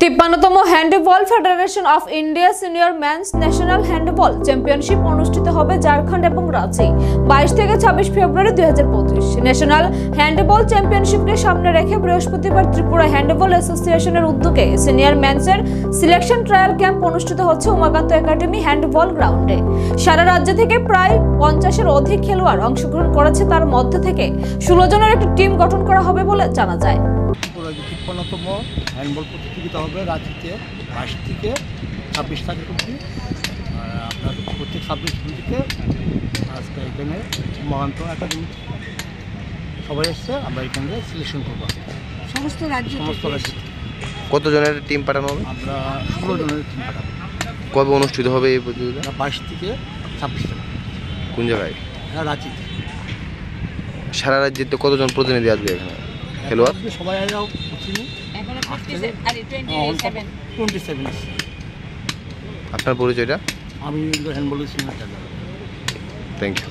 53তম handball federation of India senior men's national handball championship অনুষ্ঠিত হবে ঝাড়খণ্ড এবং রাঁচি 22 থেকে 26 ফেব্রুয়ারি 2025। ন্যাশনাল হ্যান্ডবল চ্যাম্পিয়নশিপকে সামনে রেখে বৃহস্পতিবার ত্রিপুরা হ্যান্ডবল অ্যাসোসিয়েশনের উদ্যোগে সিনিয়র মেন্সের সিলেকশন ট্রায়াল ক্যাম্প অনুষ্ঠিত হচ্ছে উমাকান্ত একাডেমি হ্যান্ডবল গ্রাউন্ডে। সারা রাজ্য থেকে প্রায় 50-এর অধিক খেলোয়াড় অংশগ্রহণ করেছে, তার মধ্যে থেকে 16 জনের একটি টিম গঠন করা হবে বলে জানা যায়। 53তম হ্যান্ডবল প্রতিযোগিতা হবে রাঁচিতে 22 থেকে 26 তারিখ অবধি। আপনার প্রত্যেক 26 থেকে আজকে এখানে উমাকান্ত একাডেমি সবাই এসছে, আমরা এখানে সিলেকশন করবো সমস্ত রাজ্য। কত জনের টিম পাঠানো হবে? আমরা 16 জনের টিম পাঠাবো। কবে অনুষ্ঠিত হবে এই প্রতিযোগিতা? 22 থেকে 26 তারিখ। কোন জায়গায়? রাঁচিতে। সারা রাজ্যে কতজন প্রতিনিধি আসবে এখানে খেলোয়াড়? সবাই যাও 27। আপনার পরিচয়টা? আমি হ্যান্ডবলের সিনিয়র। Thank you.